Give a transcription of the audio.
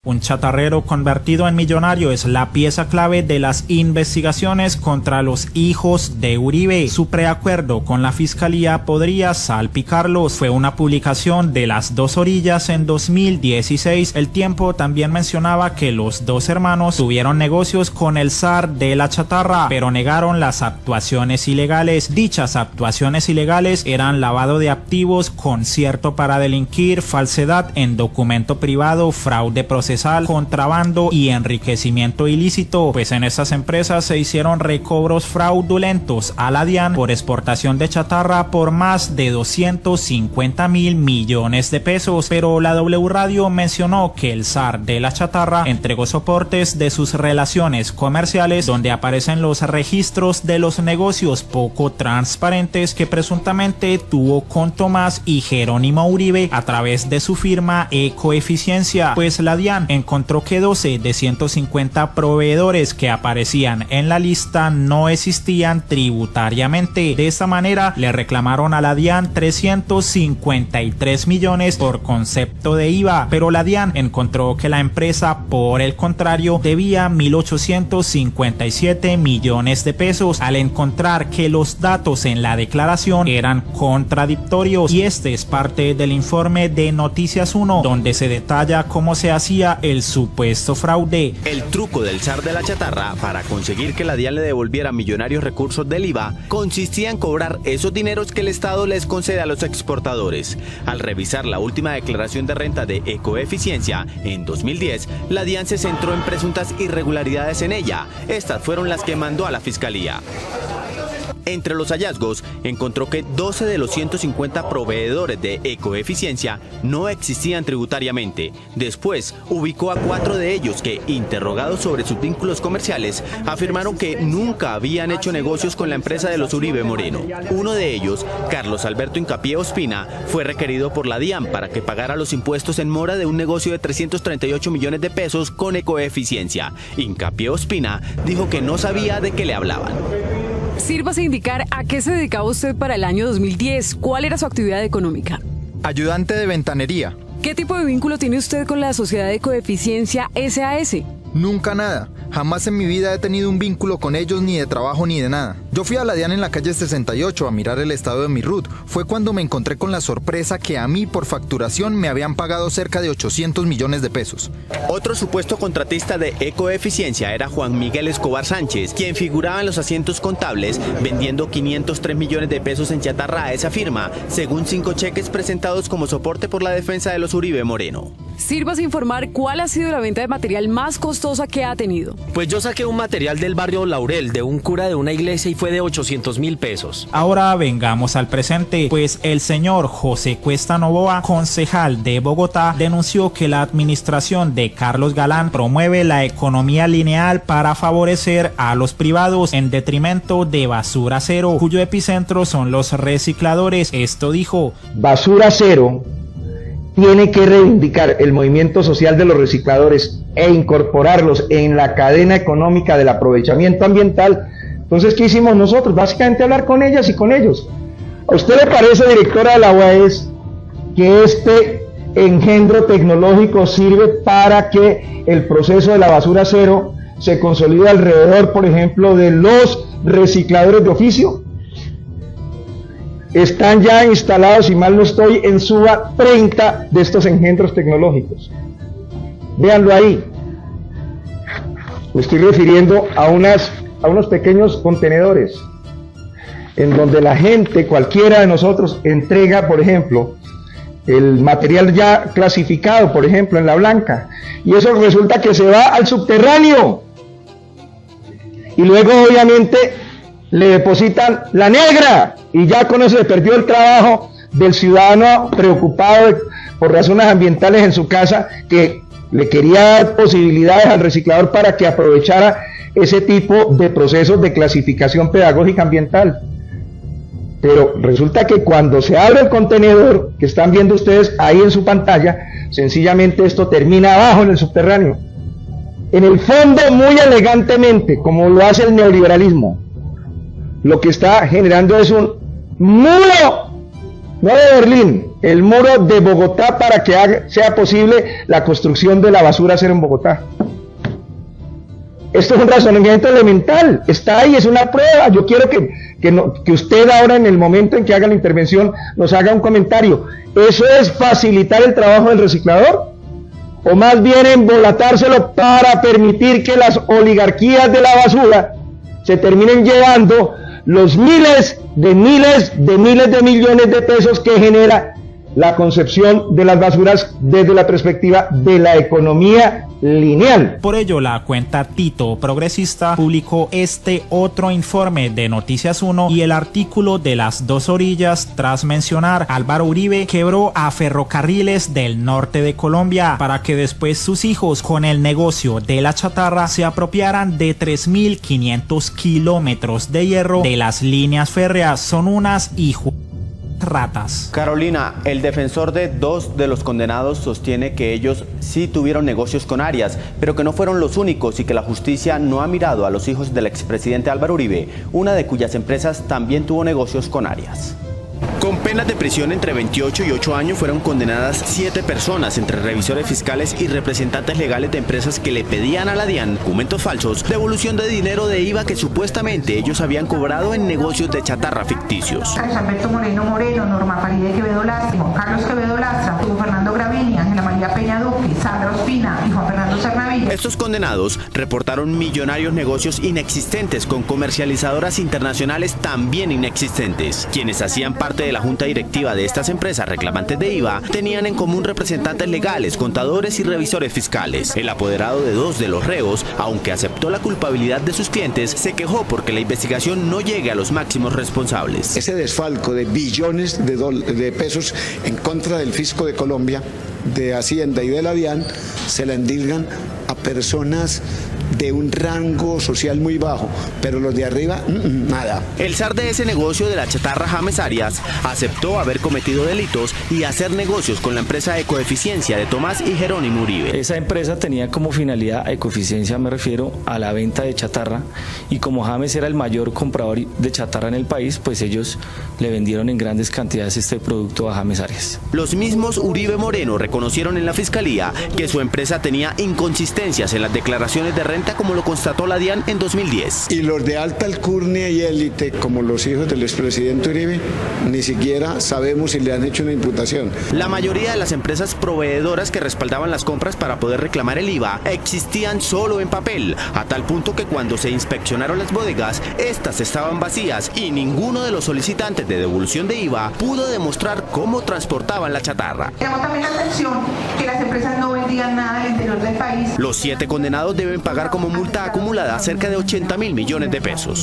Un chatarrero convertido en millonario es la pieza clave de las investigaciones contra los hijos de Uribe. Su preacuerdo con la fiscalía podría salpicarlos. Fue una publicación de Las Dos Orillas en 2016. El Tiempo también mencionaba que los dos hermanos tuvieron negocios con el zar de la chatarra, pero negaron las actuaciones ilegales. Dichas actuaciones ilegales eran lavado de activos, concierto para delinquir, falsedad en documento privado, fraude procesal, contrabando y enriquecimiento ilícito, pues en estas empresas se hicieron recobros fraudulentos a la DIAN por exportación de chatarra por más de 250.000 millones de pesos, pero la W Radio mencionó que el zar de la chatarra entregó soportes de sus relaciones comerciales donde aparecen los registros de los negocios poco transparentes que presuntamente tuvo con Tomás y Jerónimo Uribe a través de su firma Ecoeficiencia, pues la DIAN encontró que 12 de 150 proveedores que aparecían en la lista no existían tributariamente. De esta manera le reclamaron a la DIAN 353 millones por concepto de IVA, pero la DIAN encontró que la empresa, por el contrario, debía 1.857 millones de pesos al encontrar que los datos en la declaración eran contradictorios, y este es parte del informe de Noticias 1 donde se detalla cómo se hacía el supuesto fraude. El truco del zar de la chatarra para conseguir que la DIAN le devolviera millonarios recursos del IVA consistía en cobrar esos dineros que el Estado les concede a los exportadores. Al revisar la última declaración de renta de Ecoeficiencia en 2010, la DIAN se centró en presuntas irregularidades en ella. Estas fueron las que mandó a la fiscalía. Entre los hallazgos, encontró que 12 de los 150 proveedores de Ecoeficiencia no existían tributariamente. Después, ubicó a 4 de ellos que, interrogados sobre sus vínculos comerciales, afirmaron que nunca habían hecho negocios con la empresa de los Uribe Moreno. Uno de ellos, Carlos Alberto Hincapié Ospina, fue requerido por la DIAN para que pagara los impuestos en mora de un negocio de 338 millones de pesos con Ecoeficiencia. Hincapié Ospina dijo que no sabía de qué le hablaban. Sírvase indicar a qué se dedicaba usted para el año 2010. ¿Cuál era su actividad económica? Ayudante de ventanería. ¿Qué tipo de vínculo tiene usted con la sociedad de Ecoeficiencia SAS? Nunca nada. Jamás en mi vida he tenido un vínculo con ellos, ni de trabajo ni de nada. Yo fui a la DIAN en la calle 68 a mirar el estado de mi RUT. Fue cuando me encontré con la sorpresa que a mí por facturación me habían pagado cerca de 800 millones de pesos. Otro supuesto contratista de Ecoeficiencia era Juan Miguel Escobar Sánchez, quien figuraba en los asientos contables vendiendo 503 millones de pesos en chatarra a esa firma, según 5 cheques presentados como soporte por la defensa de los Uribe Moreno. Sírvase informar cuál ha sido la venta de material más costosa que ha tenido. Pues yo saqué un material del barrio Laurel de un cura de una iglesia y fue de 800.000 pesos. Ahora vengamos al presente, pues el señor José Cuesta Novoa, concejal de Bogotá, denunció que la administración de Carlos Galán promueve la economía lineal para favorecer a los privados en detrimento de Basura Cero, cuyo epicentro son los recicladores. Esto dijo: Basura Cero tiene que reivindicar el movimiento social de los recicladores e incorporarlos en la cadena económica del aprovechamiento ambiental. Entonces, ¿qué hicimos nosotros? Básicamente hablar con ellas y con ellos. ¿A usted le parece, directora de la UAES, que este engendro tecnológico sirve para que el proceso de la basura cero se consolide alrededor, por ejemplo, de los recicladores de oficio? Están ya instalados, si mal no estoy, en Suba 30 de estos engendros tecnológicos. Véanlo ahí. Me estoy refiriendo a unos pequeños contenedores en donde la gente, cualquiera de nosotros, entrega, por ejemplo, el material ya clasificado, por ejemplo, en la blanca, y eso resulta que se va al subterráneo y luego obviamente le depositan la negra, y ya con eso se perdió el trabajo del ciudadano preocupado por razones ambientales en su casa, que le quería dar posibilidades al reciclador para que aprovechara ese tipo de procesos de clasificación pedagógica ambiental. Pero resulta que cuando se abre el contenedor que están viendo ustedes ahí en su pantalla, sencillamente esto termina abajo en el subterráneo. En el fondo, muy elegantemente, como lo hace el neoliberalismo, lo que está generando es un muro no de Berlín, el muro de Bogotá para que sea posible la construcción de la basura cero en Bogotá. Esto es un razonamiento elemental, está ahí, es una prueba. Yo quiero que usted ahora, en el momento en que haga la intervención, nos haga un comentario. ¿Eso es facilitar el trabajo del reciclador? ¿O más bien embolatárselo para permitir que las oligarquías de la basura se terminen llevando los miles de millones de pesos que genera la concepción de las basuras desde la perspectiva de la economía lineal? Por ello, la cuenta Tito Progresista publicó este otro informe de Noticias 1 y el artículo de las dos orillas tras mencionar Álvaro Uribe quebró a Ferrocarriles del Norte de Colombia para que después sus hijos con el negocio de la chatarra se apropiaran de 3.500 kilómetros de hierro de las líneas férreas. Son unas ratas. Carolina, el defensor de dos de los condenados sostiene que ellos sí tuvieron negocios con Arias, pero que no fueron los únicos y que la justicia no ha mirado a los hijos del expresidente Álvaro Uribe, una de cuyas empresas también tuvo negocios con Arias. Con penas de prisión entre 28 y 8 años fueron condenadas 7 personas, entre revisores fiscales y representantes legales de empresas que le pedían a la DIAN documentos falsos, devolución de dinero de IVA que supuestamente ellos habían cobrado en negocios de chatarra ficticios. Carlos Alberto Moreno, Norma Faride Quevedo Lastra, Juan Carlos Quevedo Lastra, Hugo Fernando Gravini, Ángela María Peña Duque, Sandra Ospina y Juan Fernando Cernavilla. Estos condenados reportaron millonarios negocios inexistentes con comercializadoras internacionales también inexistentes. Quienes hacían parte de la junta directiva de estas empresas reclamantes de IVA tenían en común representantes legales, contadores y revisores fiscales. El apoderado de dos de los reos, aunque aceptó la culpabilidad de sus clientes, se quejó porque la investigación no llegue a los máximos responsables. Ese desfalco de billones de pesos en contra del fisco de Colombia, de Hacienda y de la DIAN, se la endilgan a personas de un rango social muy bajo, pero los de arriba, nada. El zar de ese negocio de la chatarra, James Arias, aceptó haber cometido delitos y hacer negocios con la empresa Ecoeficiencia de Tomás y Jerónimo Uribe. Esa empresa tenía como finalidad, Ecoeficiencia me refiero, a la venta de chatarra, y como James era el mayor comprador de chatarra en el país, pues ellos le vendieron en grandes cantidades este producto a James Arias. Los mismos Uribe Moreno reconocieron en la fiscalía que su empresa tenía inconsistencias en las declaraciones de renta, como lo constató la DIAN en 2010. Y los de alta alcurnia y élite, como los hijos del expresidente Uribe, ni siquiera sabemos si le han hecho una imputación. La mayoría de las empresas proveedoras que respaldaban las compras para poder reclamar el IVA existían solo en papel, a tal punto que cuando se inspeccionaron las bodegas, estas estaban vacías y ninguno de los solicitantes de devolución de IVA pudo demostrar cómo transportaban la chatarra. Llamó también la atención que las empresas no vendían nada al interior del país. Los 7 condenados deben pagar como multa acumulada cerca de 80.000 millones de pesos.